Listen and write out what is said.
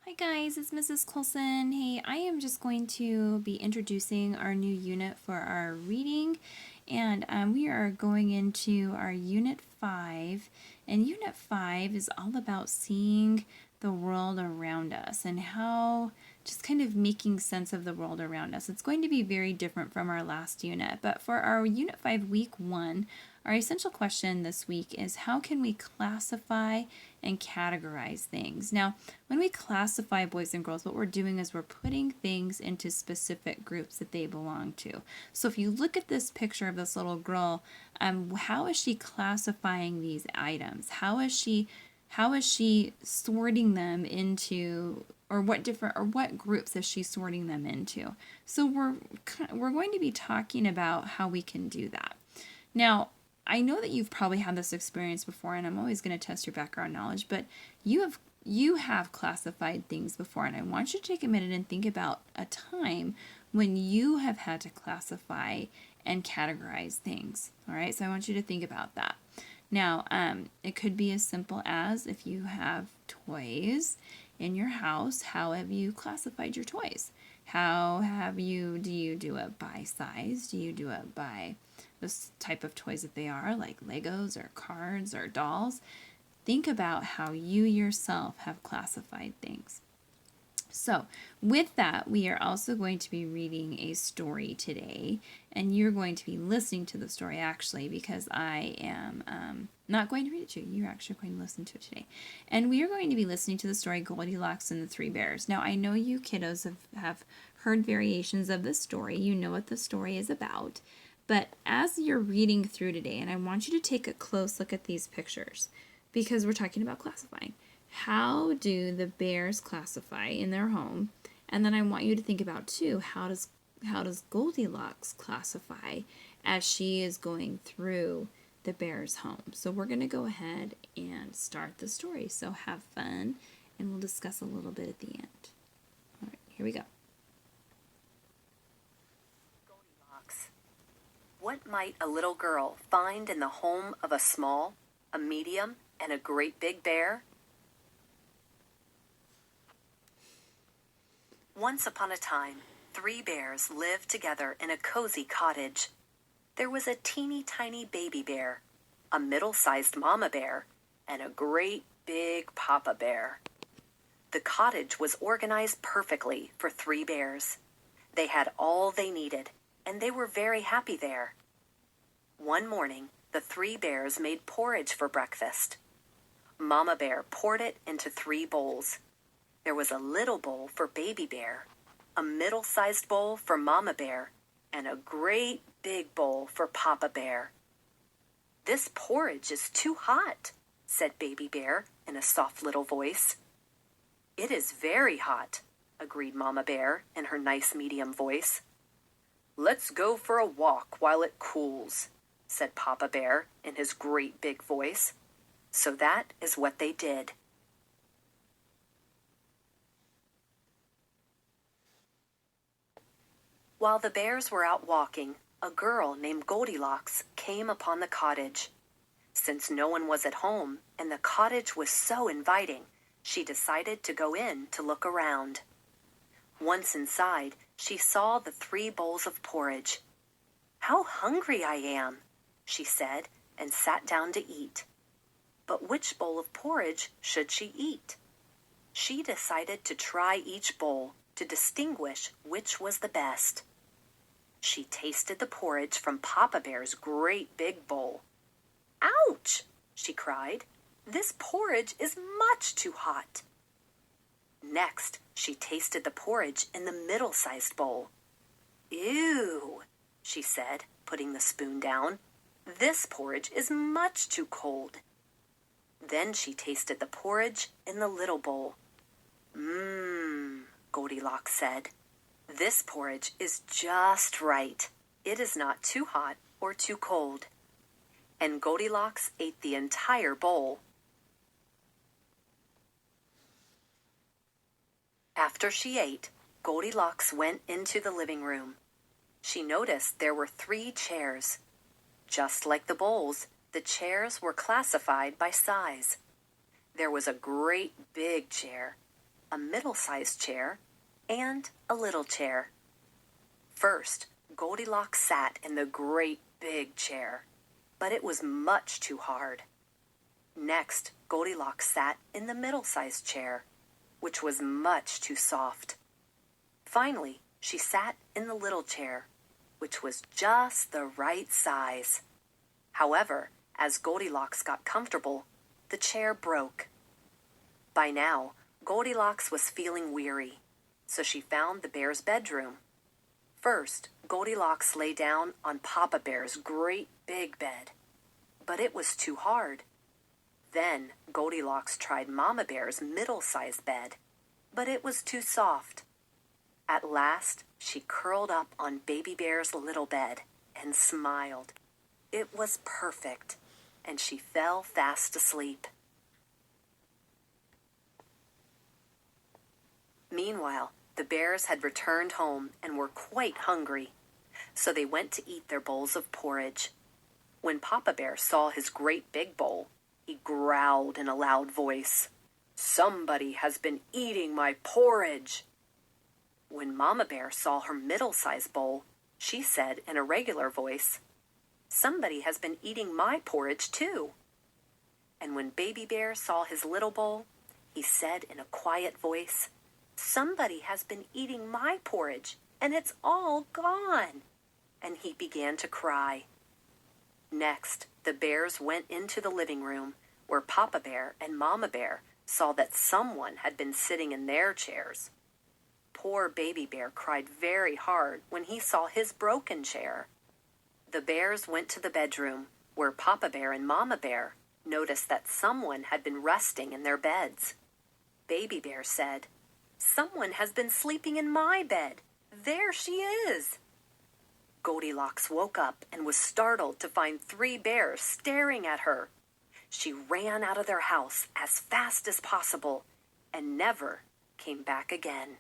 Hi guys, it's Mrs. Coulson. Hey, I am just going to be introducing our new unit for our reading, and we are going into our Unit 5, and Unit 5 is all about seeing the world around us and how just kind of making sense of the world around us. It's going to be very different from our last unit, but for our Unit 5 Week 1, our essential question this week is how can we classify and categorize things? Now, when we classify boys and girls, what we're doing is we're putting things into specific groups that they belong to. So if you look at this picture of this little girl, how is she classifying these items? How is she sorting them into, or what groups is she sorting them into? So we're going to be talking about how we can do that. Now, I know that you've probably had this experience before, and I'm always going to test your background knowledge, but you have classified things before, and I want you to take a minute and think about a time when you have had to classify and categorize things. All right, so I want you to think about that. Now, it could be as simple as if you have toys in your house, how have you classified your toys? Do you do it by size? Do you do it by this type of toys that they are, like Legos or cards or dolls? Think about how you yourself have classified things. So, with that, we are also going to be reading a story today, and you're going to be listening to the story actually, because I am not going to read it to you. You're actually going to listen to it today. And we are going to be listening to the story Goldilocks and the Three Bears. Now, I know you kiddos have heard variations of this story. You know what the story is about. But as you're reading through today, and I want you to take a close look at these pictures, because we're talking about classifying. How do the bears classify in their home? And then I want you to think about too, how does Goldilocks classify as she is going through the bear's home? So we're going to go ahead and start the story. So have fun, and we'll discuss a little bit at the end. All right, here we go. Goldilocks. What might a little girl find in the home of a small, a medium, and a great big bear? Once upon a time, 3 bears lived together in a cozy cottage. There was a teeny tiny baby bear, a middle-sized mama bear, and a great big papa bear. The cottage was organized perfectly for 3 bears. They had all they needed, and they were very happy there. One morning, the 3 bears made porridge for breakfast. Mama bear poured it into 3 bowls. There was a little bowl for baby bear, a middle-sized bowl for mama bear, and a great big bowl for papa bear. "This porridge is too hot," said baby bear in a soft little voice. "It is very hot," agreed mama bear in her nice medium voice. "Let's go for a walk while it cools," said papa bear in his great big voice. So that is what they did. While the bears were out walking, a girl named Goldilocks came upon the cottage. Since no one was at home and the cottage was so inviting, she decided to go in to look around. Once inside, she saw the 3 bowls of porridge. "How hungry I am," she said, and sat down to eat. But which bowl of porridge should she eat? She decided to try each bowl to distinguish which was the best. She tasted the porridge from Papa Bear's great big bowl. "Ouch!" she cried. "This porridge is much too hot." Next, she tasted the porridge in the middle-sized bowl. "Ew," she said, putting the spoon down. "This porridge is much too cold." Then she tasted the porridge in the little bowl. Goldilocks said. "This porridge is just right. It is not too hot or too cold." And Goldilocks ate the entire bowl. After she ate, Goldilocks went into the living room. She noticed there were 3 chairs. Just like the bowls, the chairs were classified by size. There was a great big chair, a middle-sized chair, and a little chair. First, Goldilocks sat in the great big chair, but it was much too hard. Next, Goldilocks sat in the middle-sized chair, which was much too soft. Finally, she sat in the little chair, which was just the right size. However, as Goldilocks got comfortable, the chair broke. By now, Goldilocks was feeling weary, so she found the bear's bedroom. First, Goldilocks lay down on Papa Bear's great big bed, but it was too hard. Then Goldilocks tried Mama Bear's middle-sized bed, but it was too soft. At last, she curled up on Baby Bear's little bed and smiled. It was perfect, and she fell fast asleep. Meanwhile, the bears had returned home and were quite hungry, so they went to eat their bowls of porridge. When Papa Bear saw his great big bowl, he growled in a loud voice, "Somebody has been eating my porridge!" When Mama Bear saw her middle-sized bowl, she said in a regular voice, "Somebody has been eating my porridge too." And when Baby Bear saw his little bowl, he said in a quiet voice, "Somebody has been eating my porridge, and it's all gone." And he began to cry. Next, the bears went into the living room, where Papa Bear and Mama Bear saw that someone had been sitting in their chairs. Poor Baby Bear cried very hard when he saw his broken chair. The bears went to the bedroom, where Papa Bear and Mama Bear noticed that someone had been resting in their beds. Baby Bear said, "Someone has been sleeping in my bed. There she is." Goldilocks woke up and was startled to find 3 bears staring at her. She ran out of their house as fast as possible and never came back again.